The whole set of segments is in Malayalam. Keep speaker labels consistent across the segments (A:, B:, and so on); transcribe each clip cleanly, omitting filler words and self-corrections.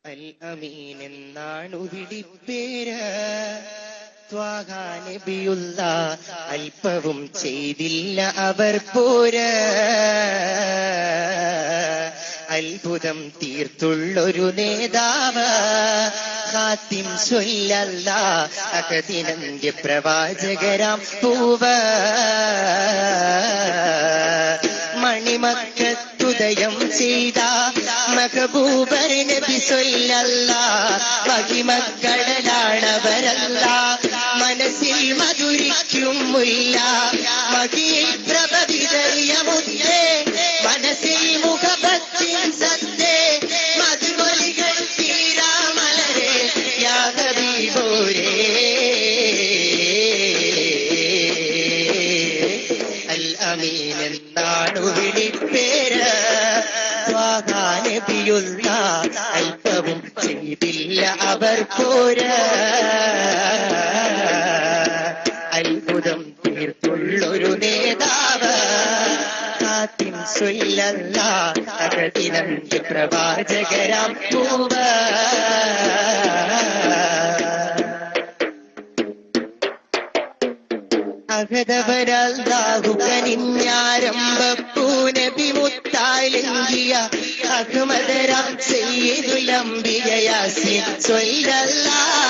A: അൽ അമീൻ എന്നാണു വിളിപ്പേര്. ത്വാഹ നബിയുള്ള അല്പവും ചെയ്തില്ല അവർ പോര്. അത്ഭുതം തീർത്തുള്ളൊരു നേതാവ് ഖാത്തിം സ്വല്ലല്ലാഹ് അഹദിനന്ത്യ പ്രവാചകരാം പൂവ്. മണിമക്കത്തുദയം ചെയ്ത മഹബൂബർ നബി സ്വല്ലല്ലാഹ് മഹിമക്കടലാണവരല്ല. മനസ്സിൽ മധുരിക്കും മുല്ല മഹിയിൽ പ്രഭ വിതറിയ മുത്തേ. മനസ്സിൽ മുഖപത്തിൻ സത്തേ മധുമൊലികൾ തീരാമലരെ യാ ഹബീബോരേ. അൽ അമീൻ എന്നാണു വിളിപ്പേര്. ത്വാഹ നബിയുള്ള അല്പവും ചെയ്തില്ല അവർ പോര്. അത്ഭുതം തീർത്തുള്ളൊരു നേതാവ് ഖാത്തിം സ്വല്ലല്ലാഹ് അഹദിനന്ത്യ പ്രവാചകരാം പൂവ്. അഹദവരല്ലാഹു കനിഞ്ഞാരംഭപ്പൂ നബി മുത്തായിലെങ്കിയ അഹ്മദരാം സയ്യിദുൽ അംബിയ യാസീൻ സ്വല്ലല്ലാഹ്.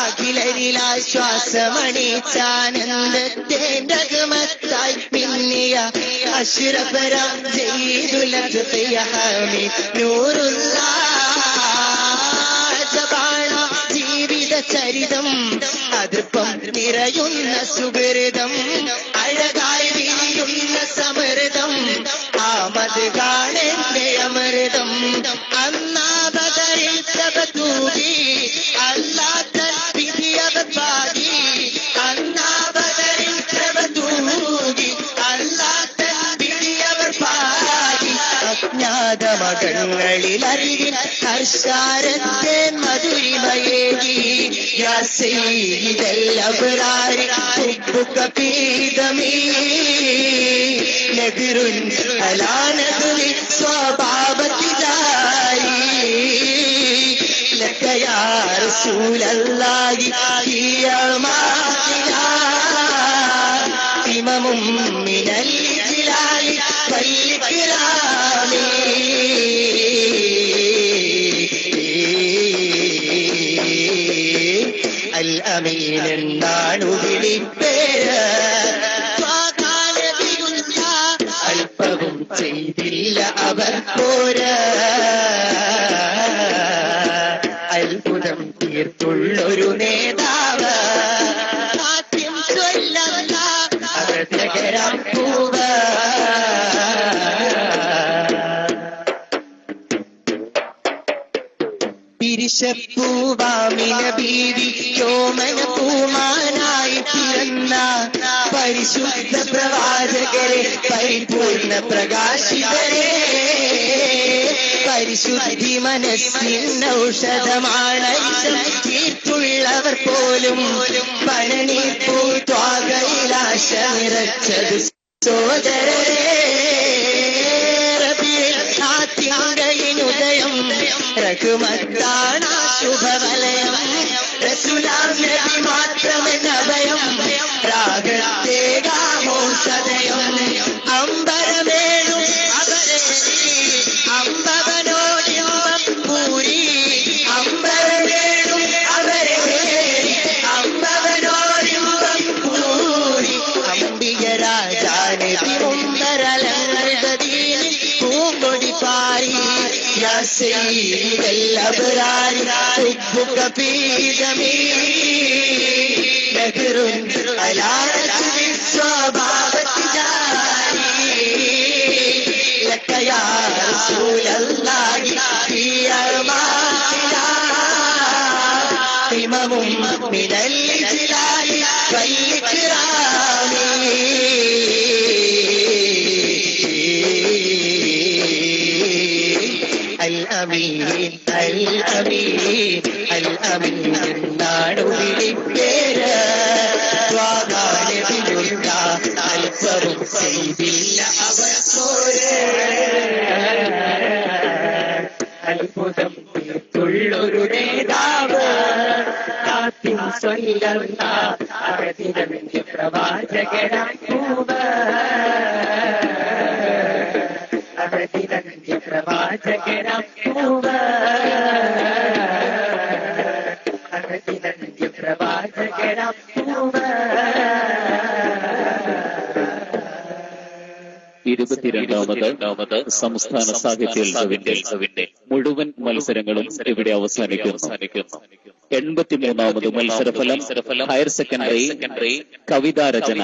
A: അഖിലരിലാശ്വാസമണിച്ചാനന്ദത്തെ രഘുമത്തായി മിന്നിയ അഷ്റഫരാം സയ്യിദുൽ അത്ഖിയ ഹമീദ് നൂറുല്ലാഹ്. ജബാന ജീവിത ചരിതം അതിപ്പം നിറയുന്ന സുഹൃതം അഴകായി വിരിയുന്ന സമൃതം ആമത് കാണേണ്ട അമൃതം. അന്നാ ബദറിൽ പ്രഭ തൂകി അല്ലാത്ത വിധിയവർ പാടി. അന്നാ ബദറിൽ പ്രഭ തൂകി അല്ലാത്ത വിധിയവർ പാടി. അജ്ഞാത മകങ്ങളിൽ അറിവിൻ ഹർഷാരത്തെ മധുരിമയേകി. യാ സയ്യിദൽ അബ്റാരി ഹുബ്ബുക പീദമീ നദിറുൻ അലാ നദുരി സ്വഭാവത്തി ജാരി. ലക യാ റസൂലല്ലാഹി ഹിയമാതിലാ ഇമമും മിനൽ ജിലാലി വൽ ഇക്റാമി. അൽ അമീൻ എന്നാണു വിളിപ്പേര്. അല്പവും ചെയ്തില്ല അവർ പോര്. അത്ഭുതം തീർത്തുള്ളൊരു നേതാവ് ഖാത്തിം സ്വല്ലല്ലാഹ് അഹദകരാം പൂവ്. പിരിശപ്പൂവാമിന ബീവി യോമന പൂമാനായി പിറന്ന പരിശുദ്ധ പ്രവാചകരെ പരിപൂർണ പ്രകാശിതരെ. പരിശുദ്ധി മനസ്സിൻ ഔഷധമാണ് തീർത്തുള്ളവർ പോലും പഴനിപ്പൂ ത്വാകയിലാശ നിറച്ചത് സോദരരെ. ുദയം രഘുമത്താണ ശുഭവലയം. റസൂലാം നബി മാത്രമെന്നഭയം രാഗത്തേകാമോ സദയം. അമ്പരമേഴും അവരെ അമ്പവനോടിമ്പം പൂരി. അമ്പരമേഴും അവരെ അമ്പവനോടിമ്പം പൂരി. അംബിക രാജാനബി മുമ്പരലങ്കൃതീനിൽ പൂങ്കൊടി പാരി. യാ സയ്യിദൽ അബ്റാരി ഹുബ്ബുക പീദമീ നദിറുൻ അലാ നദുരി സ്വഭാവത്തി ജാരി. ലക യാ റസൂലല്ലാഹി ഹിയമാതിലാ ഇമമും മിനൽ ജിലാലി വൽ ഇക്റാമി. അൽ അമീൻ അൽ അമീൻ അൽ അമീൻ എന്നാണു വിളിപ്പേര്. ത്വാഹ നബിയുള്ള അല്പവും ചെയ്തില്ല അവർ പോര്. അത്ഭുതം തീർത്തുള്ളൊരു നേതാവ് കാത്തിൻ സ്വല്ലല്ല അഴകിടമെന്ന് പ്രവാചകനാം പൂവ് അഴകിടമെന്ന് പ്രവാചകനാം പൂവ് അഴകിടമെന്ന് പ്രവാചകനാം പൂവ്
B: 22ാമത് സംസ്ഥാന സാഹിത്യോത്സവിന്റെ മുഴുവൻ മത്സരങ്ങളും ഇവിടെ അവസാനിക്കുന്നു. 83ാമത് മത്സരഫലം ഹയർ സെക്കൻഡറി കവിതാരചന.